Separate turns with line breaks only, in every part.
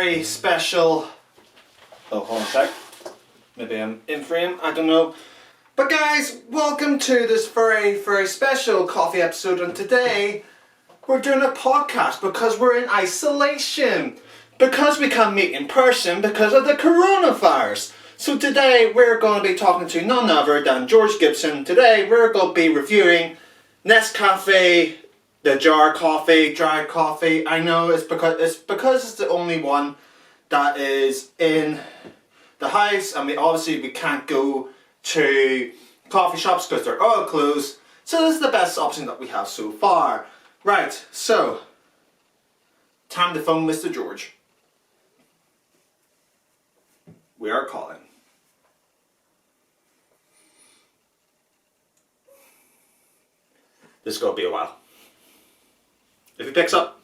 very special... Oh, hold on a sec. Maybe I'm in frame, I don't know. But guys, welcome to this very, very special coffee episode, and today we're doing a podcast because we're in isolation. Because we can't meet in person because of the coronavirus. So today we're going to be talking to none other than George Gibson. Today we're going to be reviewing Nescafe, the jar coffee, dry coffee. I know it's because it's the only one that is in the house. I mean, obviously we can't go to coffee shops because they're all closed. So this is the best option that we have so far. Right, so time to phone Mr. George. We are calling. This is going to be a while. If he picks up.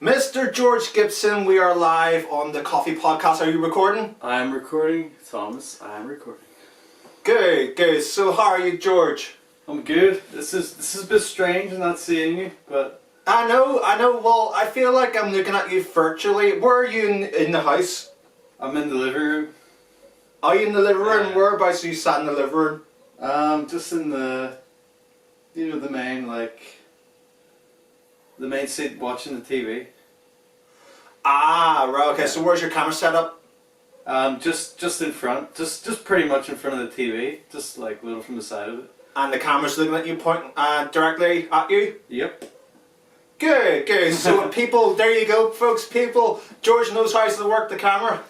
Mr. George Gibson, we are live on the Coffee Podcast. Are you recording?
I am recording, Thomas. I am recording.
Good, good. So how are you, George?
I'm good. This is a bit strange not seeing you, but...
I know. Well, I feel like I'm looking at you virtually. Where are you in the house?
I'm in the living room.
Are you in the living room?
Yeah.
Whereabouts are you sat in the living room?
Just in the, the main seat watching the TV.
Ah, right, okay.
Yeah.
So where's your camera set up?
Just in front, just pretty much in front of the TV, just like a little from the side of it.
And the camera's looking at you, pointing directly at you?
Yep.
Good, good. So people, there you go, folks. People, George knows how to work the camera.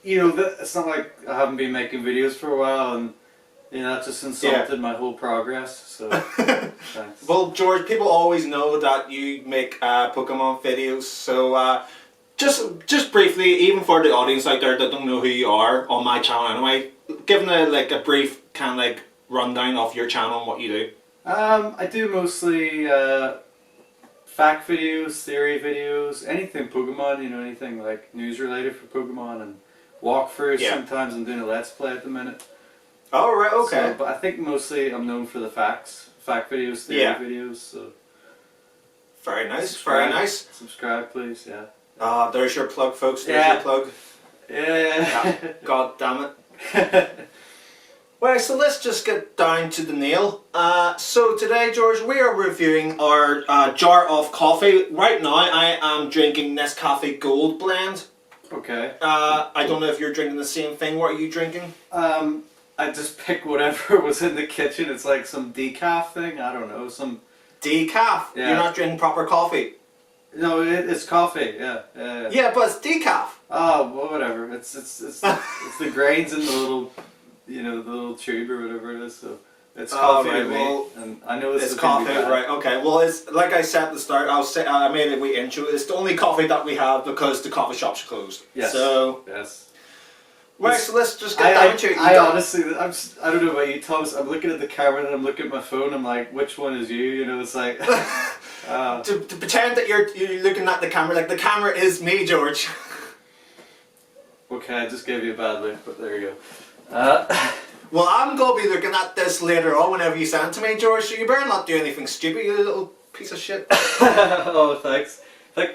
It's not like I haven't been making videos for a while, and that just insulted my whole progress. So thanks.
Well, George, people always know that you make Pokemon videos. So just briefly, even for the audience out there that don't know who you are on my channel anyway, give them a brief kind of rundown of your channel and what you do.
I do mostly fact videos, theory videos, anything Pokemon, anything like news related for Pokemon, and walkthroughs.
Yeah.
Sometimes I'm doing a Let's Play at the minute.
Oh, right, okay.
So, but I think mostly I'm known for the fact videos, theory videos. So
very nice, very nice.
Subscribe, please, yeah.
There's your plug, folks, there's your plug.
Yeah.
God damn it. Well, so let's just get down to the nail. So today, George, we are reviewing our jar of coffee. Right now, I am drinking Nescafe Gold Blend.
Okay.
I don't know if you're drinking the same thing. What are you drinking?
I just picked whatever was in the kitchen. It's like some decaf thing. I don't know, some...
Decaf?
Yeah.
You're not drinking proper coffee?
No, it's coffee, yeah.
Yeah, but it's decaf.
Oh, well, whatever. It's the grains in the little... the little tube or whatever it is, so it's coffee to me,
well,
and I know it's
coffee, right? Okay. Well, it's like I said at the start. I made a wee intro. It's the only coffee that we have because the coffee shop's closed.
Yes.
So
yes.
Right. So let's just get down to it.
Honestly, I don't know about you, Thomas. I'm looking at the camera and I'm looking at my phone. I'm like, which one is you? It's like
to pretend that you're looking at the camera. Like the camera is me, George.
Okay, I just gave you a bad look, but there you go.
Well, I'm going to be looking at this later on whenever you send it to me, George, so you better not do anything stupid, you little piece of shit.
Oh, thanks.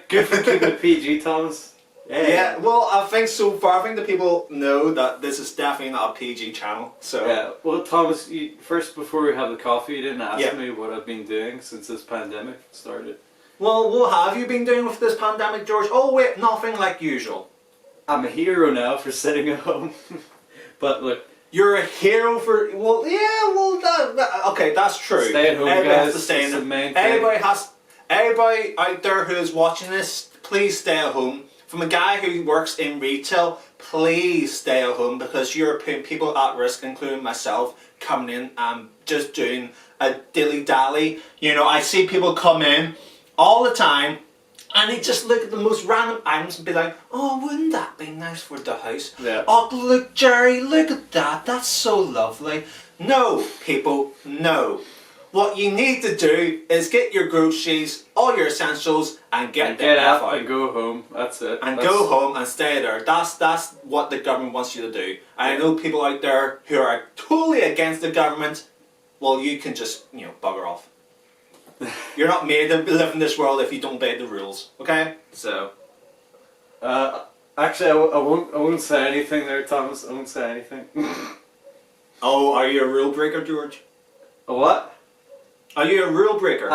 Good for keeping it PG, Thomas.
Yeah, well, I think so far, I think the people know that this is definitely not a PG channel, so...
Yeah, well, Thomas, first, before we have the coffee, you didn't ask me what I've been doing since this pandemic started.
Well, what have you been doing with this pandemic, George? Oh, wait, nothing like usual.
I'm a hero now for sitting at home. But look,
you're a hero for okay, that's true.
Stay at home,
everybody
guys.
has to stay in
the main thing.
Everybody out there who is watching this, please stay at home. From a guy who works in retail, please stay at home because you're putting people at risk, including myself, coming in and just doing a dilly dally. I see people come in all the time. And they just look at the most random items and be like, oh, wouldn't that be nice for the house?
Yeah.
Oh, look, Jerry, look at that. That's so lovely. No, people, no. What you need to do is get your groceries, all your essentials, and get
out and go home. That's it.
Go home and stay there. That's what the government wants you to do. And I know people out there who are totally against the government. Well, you can just, bugger off. You're not made to live in this world if you don't obey the rules. Okay? So.
Actually, I won't say anything there, Thomas. I won't say anything.
Oh, are you a rule breaker, George?
A what?
Are you a rule breaker?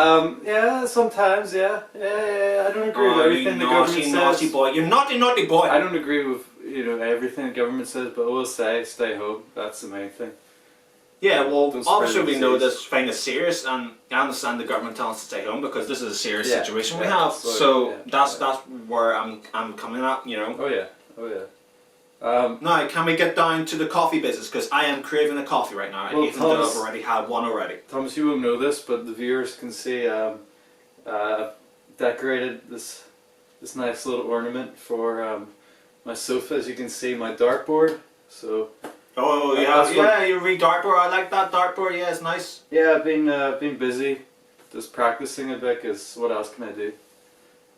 Yeah, sometimes, yeah. I don't agree with everything the government says.
Naughty boy. You naughty boy.
I don't agree with, everything the government says, but I will say, stay home. That's the main thing.
Yeah, well,
Don't spread
obviously
the
we know
disease.
this thing is serious, and I understand the government telling us to stay home because this is a serious
Yeah,
situation we
yeah,
have. So
yeah,
that's where I'm coming at, you know.
Oh yeah.
Now, can we get down to the coffee business? Because I am craving a coffee right now,
Well,
even though
Thomas-
I've already had one already.
Thomas, you won't know this, but the viewers can see decorated this nice little ornament for my sofa. As you can see, my dartboard. So
Oh, you read dartboard. I like that dartboard. Yeah, it's nice.
yeah, I've been busy, just practicing a bit. Cause what else can I do?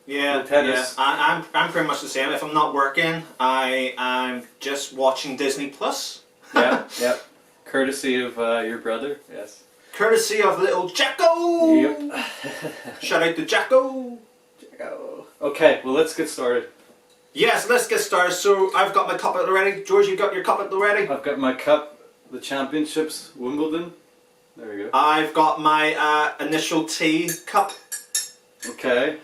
Yeah,
The tennis.
yeah. I'm pretty much the same. If I'm not working, I'm just watching Disney Plus.
Yeah. Courtesy of your brother. Yes.
Courtesy of little Jacko.
Yep.
Shout out to Jacko.
Okay, well let's get started.
Yes, let's get started. So I've got my cuppa ready. George, you got your cuppa ready?
I've got my cup, the championships, Wimbledon. There we go.
I've got my initial tea cup.
Okay.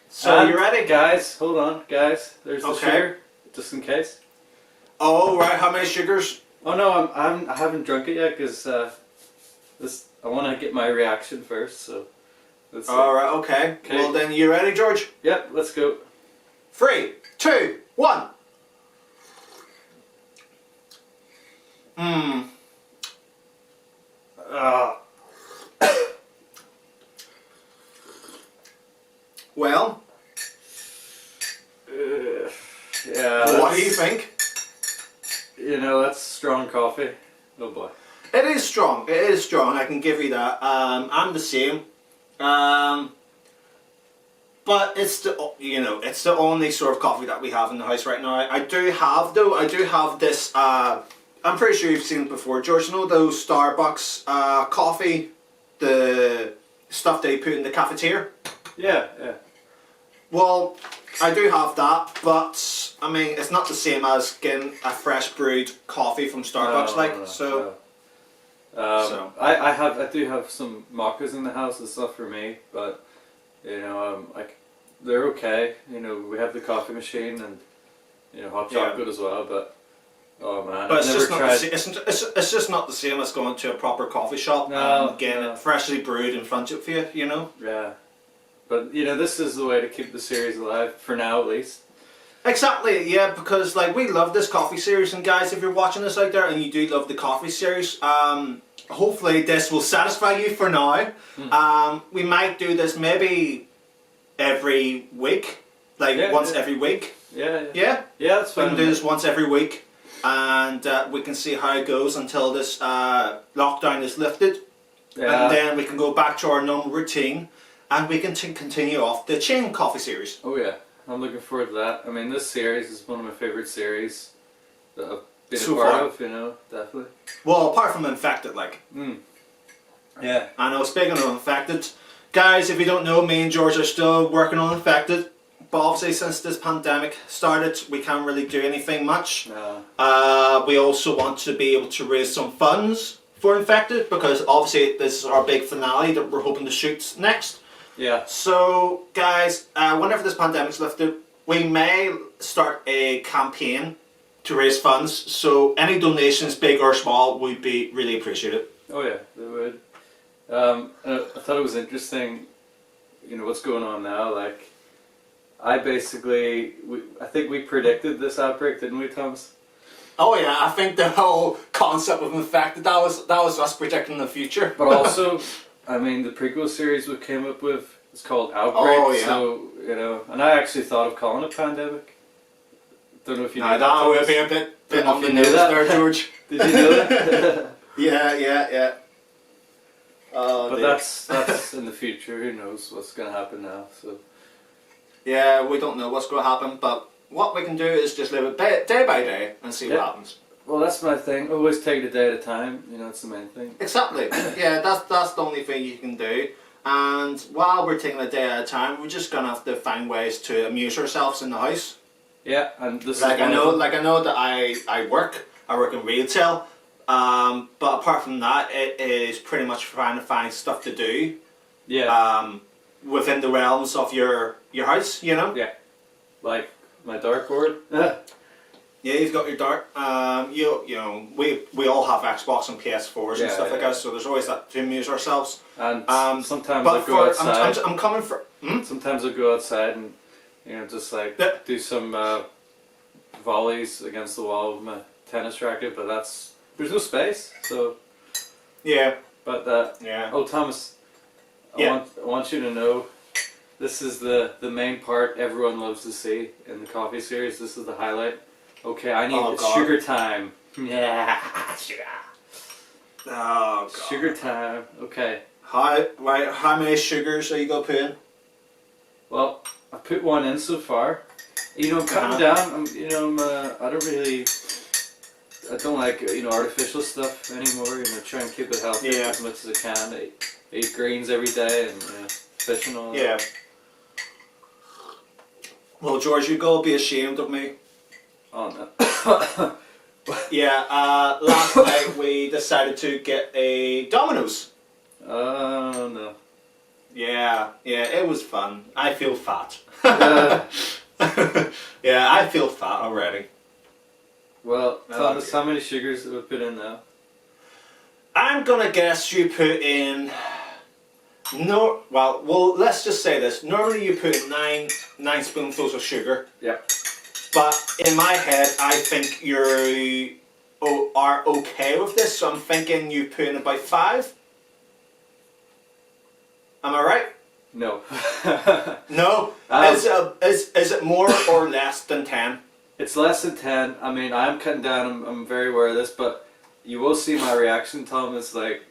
So
And
you ready?
guys? Hold on, guys. There's the
Okay.
sugar, just in case.
Oh right, how many sugars?
Oh no, I haven't drunk it yet because I want to get my reaction first. So let's see.
All right, okay.
Okay.
Well then, you ready, George?
Yep, let's go.
3, 2, 1. Mmm. Well,
Yeah.
what do you think?
That's strong coffee. Oh boy.
It is strong. It is strong. I can give you that. I'm the same. But it's it's the only sort of coffee that we have in the house right now. I do have this. I'm pretty sure you've seen it before, George. You know those Starbucks coffee, the stuff they put in the cafeteria.
Yeah.
Well, I do have that, but I mean it's not the same as getting a fresh brewed coffee from Starbucks,
No.
So.
I do have some mochas in the house. It's not for me, but they're okay. We have the coffee machine and hot
Yeah.
chocolate as well. But oh man,
But it's
I've
just
never
not
tried.
it's just not the same as going to a proper coffee shop
No,
and getting
no.
it freshly brewed in front of you. You know.
Yeah, but this is the way to keep the series alive for now, at least.
Exactly, yeah, because we love this coffee series, and guys, if you're watching this out there and you do love the coffee series, hopefully this will satisfy you for now. We might do this maybe every week, once every week.
Yeah.
Yeah,
That's
we
fine.
can do this once every week, and we can see how it goes until this lockdown is lifted,
Yeah.
and then we can go back to our normal routine, and we can continue off the chain coffee series.
Oh yeah, I'm looking forward to that. I mean, this series is one of my favorite series that I've been
So
a part
far.
of. Definitely.
Well, apart from Infected,
Yeah.
I know, speaking of Infected, guys, if you don't know, me and George are still working on Infected, but obviously since this pandemic started, we can't really do anything much.
No.
We also want to be able to raise some funds for Infected, because obviously this is our big finale that we're hoping to shoot next.
Yeah.
So, guys, whenever this pandemic's lifted, we may start a campaign to raise funds, so any donations, big or small, would be really appreciated.
Oh yeah, they would. I thought it was interesting, what's going on now. I think we predicted this outbreak, didn't we, Thomas?
Oh yeah, I think the whole concept of Infected, that was us projecting the future.
But also, I mean, the prequel series we came up with is called Outbreak.
Oh, yeah.
So, and I actually thought of calling it Pandemic. Don't know if you knew that.
That would
Thomas.
be a bit
Don't know
on
if
the
you knew
nose
that.
there, George.
Did you know that?
Yeah.
But that's in the future. Who knows what's going to happen now? So
Yeah, we don't know what's going to happen, but what we can do is just live it day by day and see what
Yeah.
happens.
well, that's my thing. Always take it a day at a time. It's the main thing.
Exactly. Yeah, that's the only thing you can do. And while we're taking a day at a time, we're just gonna have to find ways to amuse ourselves in the house.
Yeah, and this
Like
is
I know that I work in retail, but apart from that, it is pretty much trying to find stuff to do.
Yeah.
Within the realms of your house, you know.
Yeah. Like my dartboard.
Yeah, you've got your dart. You know, we all have Xbox and PS4s and stuff like that, so there's always that to amuse ourselves.
And sometimes I go outside.
I'm coming for.
Sometimes I go outside and just like do some volleys against the wall with my tennis racket, but there's no space, so.
Yeah.
But
yeah.
Oh, Thomas, I want you to know, this is the main part everyone loves to see in the coffee series. This is the highlight. Okay, I need sugar time. Yeah, sugar.
Oh, God.
Sugar time. Okay.
How many sugars are you gonna put in?
Well, I put one in so far. I'm cutting down. I don't like artificial stuff anymore. Try and keep it healthy as much as I can. I eat greens every day and fish and all that.
Yeah. Well, George, you're gonna be ashamed of me.
Oh no.
Yeah, last night we decided to get a Domino's.
Oh no.
Yeah, it was fun. I feel fat.
Yeah.
Yeah, I feel fat already.
Well, Thomas, how many sugars have we put in now?
I'm gonna guess you put in. Well, let's just say this. Normally you put in nine spoonfuls of sugar.
Yeah.
But in my head, I think you are okay with this, so I'm thinking you put in about 5. Am I right?
No.
No. Is it more or less than 10?
It's less than 10. I mean, I'm cutting down. I'm very aware of this, but you will see my reaction, Thomas. Like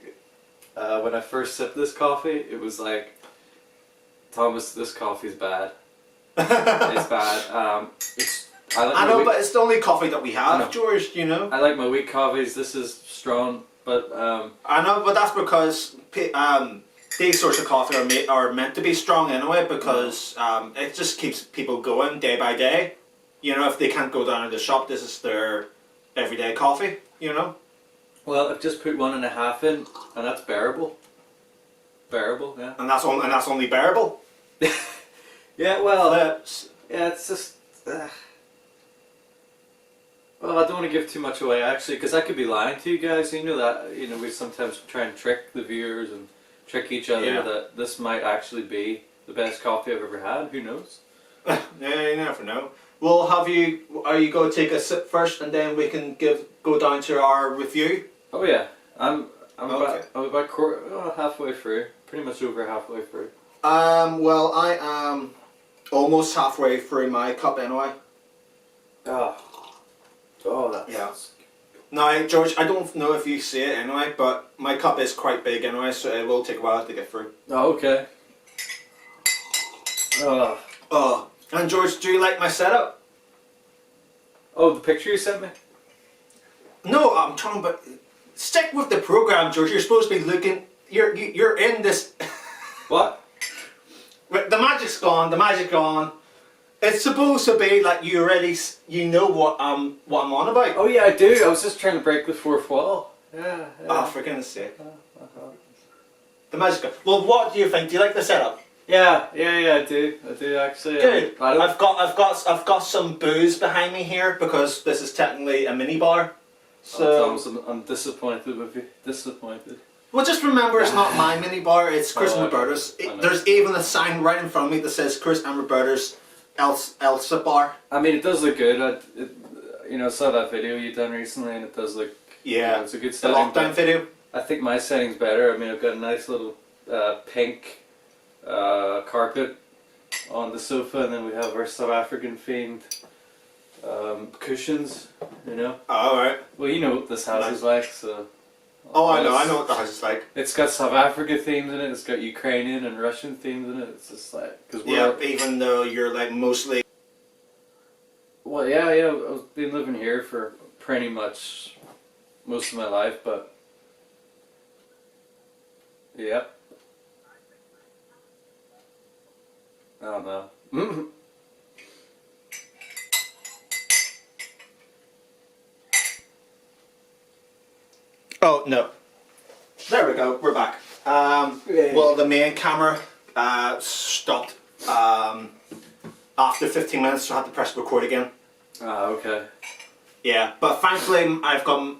when I first sipped this coffee, it was like, Thomas, this coffee's bad. It's bad.
I know, but it's the only coffee that we have, George.
I like my weak coffees. This is strong, but
I know, but that's because these sorts of coffee are meant to be strong anyway, because it just keeps people going day by day. If they can't go down to the shop, this is their everyday coffee.
Well, I've just put 1.5 in, and that's bearable. Bearable, yeah.
And that's only bearable.
Yeah, well, it's just. Well, I don't want to give too much away, actually, because I could be lying to you guys. We sometimes try and trick the viewers and trick each other that this might actually be the best coffee I've ever had. Who knows?
Yeah, you never know. Well, are you going to take a sip first, and then we can go down to our review?
Oh yeah, I'm about halfway through. Pretty much over halfway through.
Well, I am almost halfway through my cup anyway.
Oh, that's...
Yeah. Now, George, I don't know if you see it anyway, but my cup is quite big anyway, so it will take a while to get through.
Oh, okay.
Oh, and George, do you like my setup?
Oh, the picture you sent me?
No, I'm talking about... Stick with the program, George. You're supposed to be looking... You're in this...
What?
The magic's gone, the magic's gone. It's supposed to be like you already... You know what I'm on about.
Oh yeah, I do. I was just trying to break the fourth wall. Yeah.
Oh, for goodness sake. The magic's gone. Well, what do you think? Do you like the setup?
Yeah, I do actually.
Good. I've got some booze behind me here because this is technically a mini bar. So
Thomas, I'm disappointed with you. Disappointed.
Well, just remember, it's not my mini bar. It's Chris and Roberta's.
I know.
There's even a sign right in front of me that says Chris and Roberta's Elsa bar.
I mean, it does look good. I saw that video you done recently, and it does look.
Yeah.
It's a good
The
setting.
lockdown video.
I think my setting's better. I mean, I've got a nice little pink carpet on the sofa, and then we have our South African themed cushions.
Oh, alright.
Well, you know what this house is like, so.
Oh, I know what the house is like.
It's got South Africa themes in it. It's got Ukrainian and Russian themes in it. It's just like
even though you're like mostly.
Well, yeah. I've been living here for pretty much most of my life, but yeah. I don't know. Mm.
Oh no. There we go. We're back. Well, the main camera stopped after 15 minutes, so I had to press record again.
Ah, okay.
Yeah, but thankfully I've got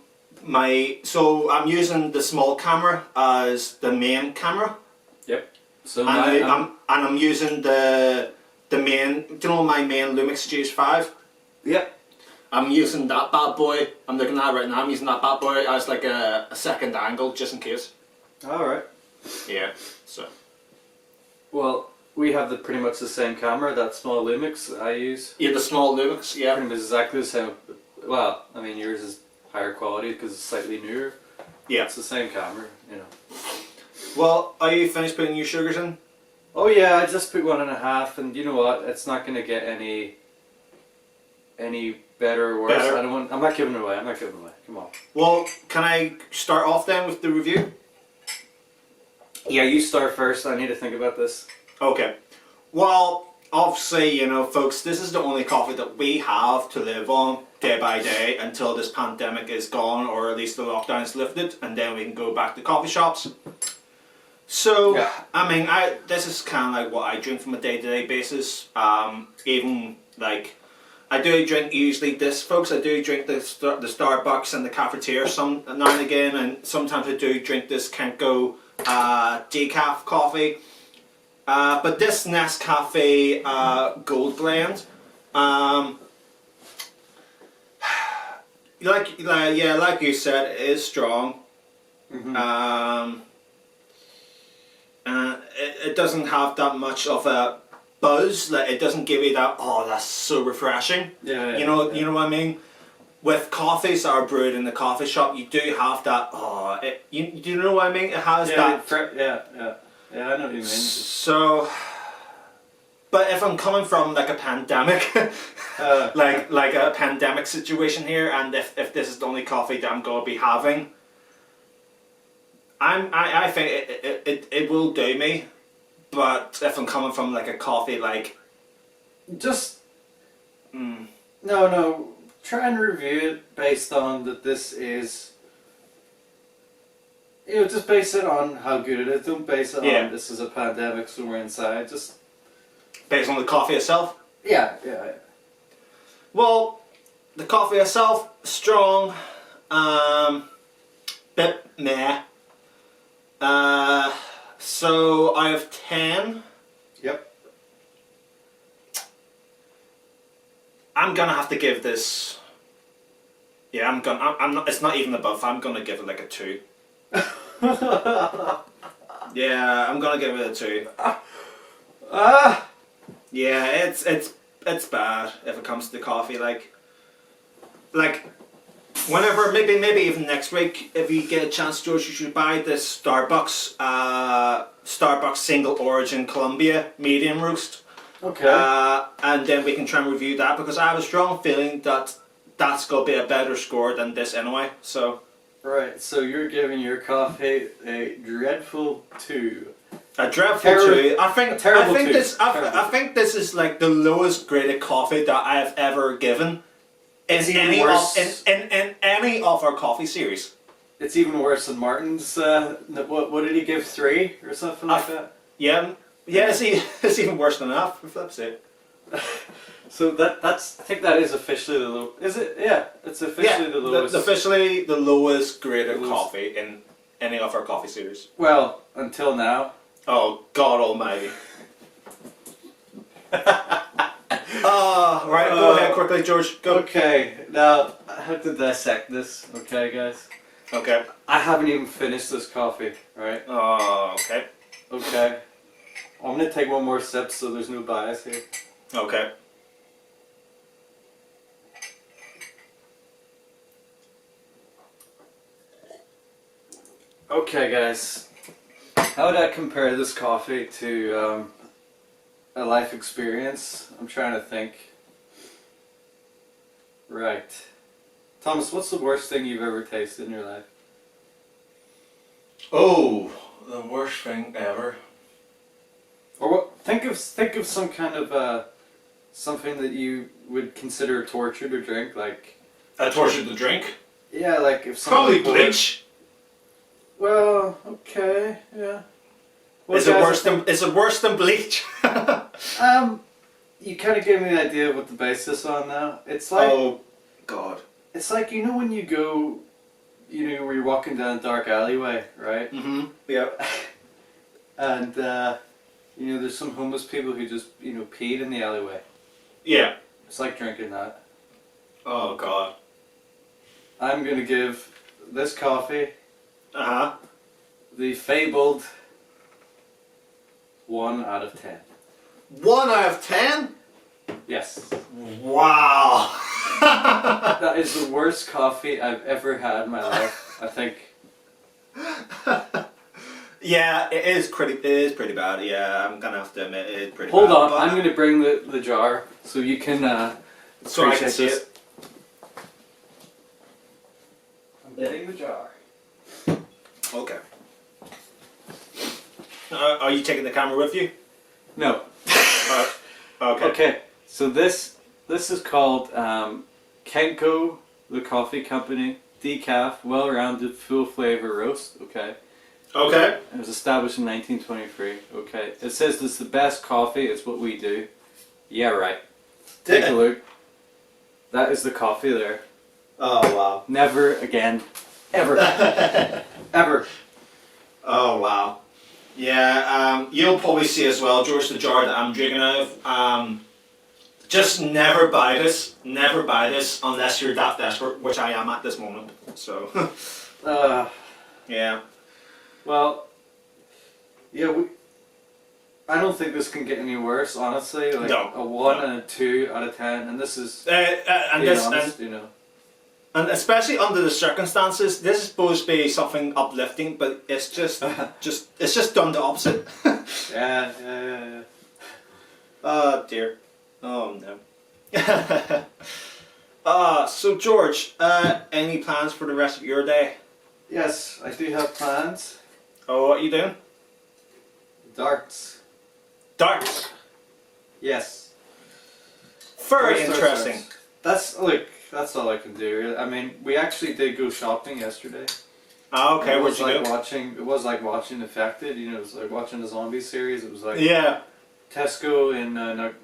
so I'm using the small camera as the main camera.
Yep. So
And I'm using the main, do you know my main Lumix GS5?
Yep.
I'm using that bad boy. I'm looking at it right now. I'm using that bad boy as like a second angle, just in case.
All right.
Yeah. So.
Well, we have pretty much the same camera. That small Lumix I use.
Yeah, the small Lumix. Yeah.
Pretty much exactly the same. Well, I mean yours is higher quality because it's slightly newer.
Yeah.
It's the same camera, you know.
Well, are you finished putting your sugars in?
Oh yeah, I just put 1.5, and you know what? It's not gonna get any better or worse.
Better.
I'm not giving it away. I'm not giving it away. Come on.
Well, can I start off then with the review?
Yeah, you start first. I need to think about this.
Okay. Well, obviously, you know, folks, this is the only coffee that we have to live on day by day until this pandemic is gone, or at least the lockdown is lifted, and then we can go back to coffee shops. So,
Yeah.
I mean, this is kind of like what I drink from a day-to-day basis. Even like, I do drink usually this, folks. I do drink the Starbucks and the cafetiere some now and again, and sometimes I do drink this Kenco Decaff coffee. But this Nescafe Gold Blend, like you said, it is strong.
Mm-hmm.
It doesn't have that much of a buzz. Like, it doesn't give you that, oh, that's so refreshing.
Yeah.
You know what I mean. With coffees that are brewed in the coffee shop, you do have that. Oh, you know what I mean. It has that.
Yeah, I know what you mean.
So, but if I'm coming from like a pandemic, like a pandemic situation here, and if this is the only coffee that I'm gonna be having, I think it will do me. But if I'm coming from like a coffee like,
Just no. Try and review it based on that this is. You know, just base it on how good it is. Don't base it on this is a pandemic, so we're inside. Just
based on the coffee itself.
yeah.
Well, the coffee itself, strong, bit meh. So I have 10.
Yep.
I'm gonna have to give this. Yeah, I'm not. It's not even above. I'm gonna give it like a 2. Yeah, I'm gonna give it a 2. Yeah, it's bad if it comes to coffee. Like whenever, maybe even next week, if you get a chance, George, you should buy this Starbucks single origin Colombia medium roast.
Okay.
And then we can try and review that, because I have a strong feeling that that's gonna be a better score than this anyway. So.
Right. So you're giving your coffee a dreadful 2.
A dreadful 2. I think this is like the lowest graded coffee that I have ever given in any of our coffee series.
It's even worse than Martin's. What did he give, 3 or something like that?
Yeah, it's even worse than that. If that's it.
So that's I think that is officially the low. Is it? Yeah, it's officially the lowest.
Officially the lowest graded coffee in any of our coffee series.
Well, until now.
Oh God Almighty. Right, go ahead quickly, George. Go.
Okay, now I have to dissect this. Okay, guys.
Okay.
I haven't even finished this coffee. Right.
Oh, okay.
Okay. I'm gonna take one more sip so there's no bias here.
Okay.
Okay, guys. How would I compare this coffee to a life experience? I'm trying to think. Right. Thomas, what's the worst thing you've ever tasted in your life?
Oh, the worst thing ever.
Or what? Think of some kind of something that you would consider torture to drink, like
A torture to drink.
yeah, like if
Probably
someone
bleach.
Well, okay, yeah. Well,
Is it
guys,
worse than? Is it worse than bleach?
You kind of gave me an idea of what the basis on now. It's like
Oh, God.
it's like you know when you go, where you're walking down a dark alleyway, right?
Mm-hmm. Yeah.
And there's some homeless people who just peed in the alleyway.
Yeah.
It's like drinking that.
Oh, God.
I'm gonna give this coffee
Uh-huh.
the fabled 1 out of 10.
1 out of 10?
Yes.
Wow.
That is the worst coffee I've ever had in my life, I think.
Yeah, it is pretty bad. Yeah, I'm gonna have to admit it is pretty
Hold
bad.
on,
but-
I'm gonna bring the jar so you can
So I can
appreciate
see
this.
it.
I'm getting the jar.
Okay. Are you taking the camera with you?
No.
Okay.
Okay, so this is called Kenco, the coffee company, decaf, well-rounded, full flavor roast. Okay.
Okay.
It was established in 1923. Okay. It says it's the best coffee. It's what we do. Yeah, right. Take a look. That is the coffee there.
Oh, wow.
Never again. Ever. Ever.
Oh, wow. Yeah, you'll probably see as well, George, the jar that I'm drinking out of. Just never buy this. Never buy this unless you're that desperate, which I am at this moment. So, yeah.
Well, yeah, I don't think this can get any worse, honestly. Like
No.
a 1 and a 2 out of 10, and this is
And
being
this,
honest,
and especially under the circumstances, this is supposed to be something uplifting, but it's just done the opposite.
Yeah.
Oh dear. Oh no. So George, any plans for the rest of your day?
Yes, I do have plans.
Oh, what are you doing?
Darts.
Darts.
Yes.
Very
Darts,
interesting.
That's all I can do. Really. I mean, we actually did go shopping yesterday.
Ah, okay.
It
Where'd
was
you
like
go?
It was like watching Affected. It was like watching the zombie series. It was like
Yeah.
Tesco in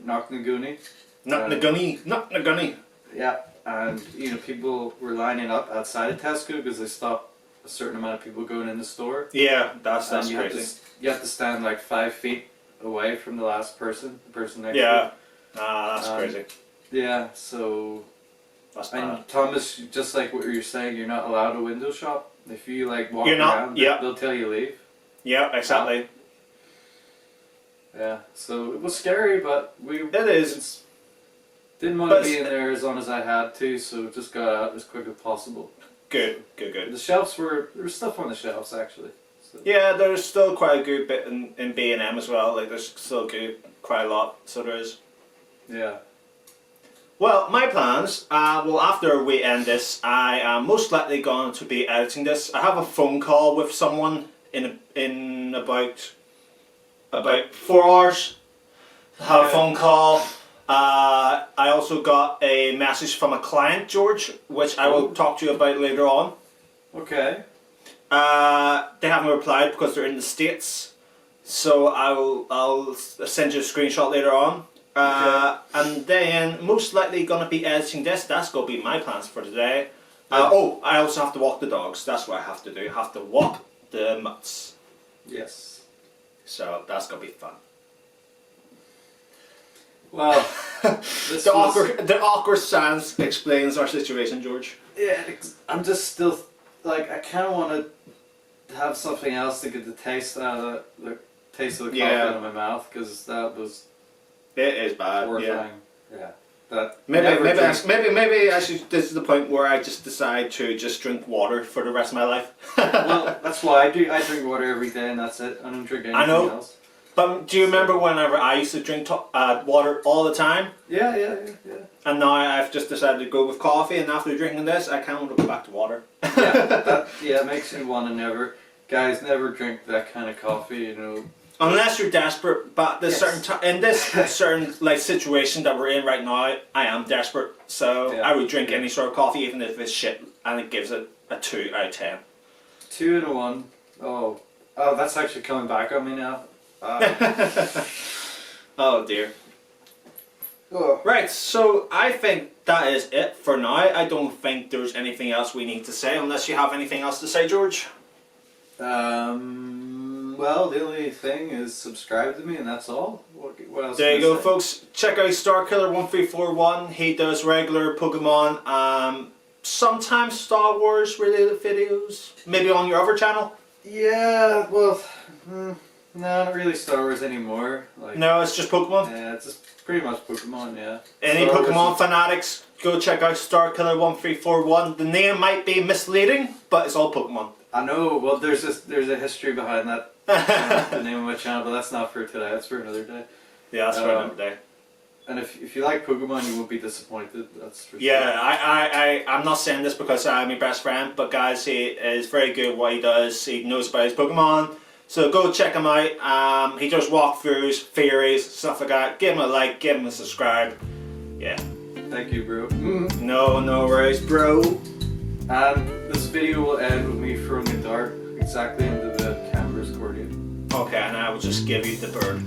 Knocknagooney.
Not Naguni.
Yeah, and people were lining up outside of Tesco because they stopped a certain amount of people going in the store.
Yeah, that's
And you
crazy.
have to stand like 5 feet away from the last person, the person next to
Yeah.
you.
Ah, that's crazy.
Yeah, so
That's bad.
and Thomas, just like what you're saying, you're not allowed to window shop. If you like walk
You're not,
around,
yeah.
they'll tell you leave.
Yeah, exactly.
Yeah, so it was scary, but we
It is.
didn't want
But
to be in there as long as I had to, so just got out as quick as possible.
Good.
The shelves there was stuff on the shelves actually. So.
Yeah, there's still quite a good bit in B&M as well. Like there's still quite a lot. So there is.
Yeah.
Well, my plans. After we end this, I am most likely going to be editing this. I have a phone call with someone in about 4 hours. I have a phone call. I also got a message from a client, George, which I will talk to you about later on.
Okay.
They haven't replied because they're in the States, so I'll send you a screenshot later on.
Okay.
And then most likely gonna be editing this. That's gonna be my plans for today. I also have to walk the dogs. That's what I have to do. I have to walk the mutts.
Yes.
So that's gonna be fun.
Well,
The awkward silence explains our situation, George.
Yeah, I'm just still like I kind of want to have something else to get the taste out of the taste of the coffee out of my mouth because that was
It is bad.
horrifying. Yeah. That
Maybe
never
I should. This is the point where I just decide to just drink water for the rest of my life.
Well, that's why I do. I drink water every day, and that's it. I don't drink anything else.
But do you remember whenever I used to drink water all the time?
Yeah.
And now I've just decided to go with coffee, and after drinking this, I kind of want to go back to water.
That makes me want to never, guys, never drink that kind of coffee.
Unless you're desperate, but there's
Yes.
in this certain like situation that we're in right now, I am desperate. So
Yeah.
I would drink any sort of coffee, even if it's shit, and it gives it a 2 out of 10.
2 and a 1. Oh, that's actually coming back on me now.
Oh dear.
Oh.
Right, so I think that is it for now. I don't think there's anything else we need to say, unless you have anything else to say, George.
Well, the only thing is subscribe to me, and that's all. What else?
There you
can I
go,
say?
folks. Check out StarKiller1341. He does regular Pokemon, sometimes Star Wars related videos. Maybe on your other channel.
Yeah, well, no, not really Star Wars anymore. Like,
No, it's just Pokemon.
yeah, it's just pretty much Pokemon. Yeah.
Any
Star Wars
Pokemon
is-
fanatics, go check out StarKiller1341. The name might be misleading, but it's all Pokemon.
I know. Well, there's a history behind that. The name of my channel, but that's not for today. That's for another day.
Yeah, that's for another day.
And if you like Pokemon, you won't be disappointed. That's for
Yeah,
sure.
I'm not saying this because I'm my best friend, but guys, he is very good at what he does. He knows about his Pokemon. So go check him out. He does walkthroughs, theories, stuff like that. Give him a like, give him a subscribe. Yeah.
Thank you, bro.
No worries, bro.
And this video will end with me throwing a dart exactly into the camera's accordion.
Okay, and I will just give you the bird.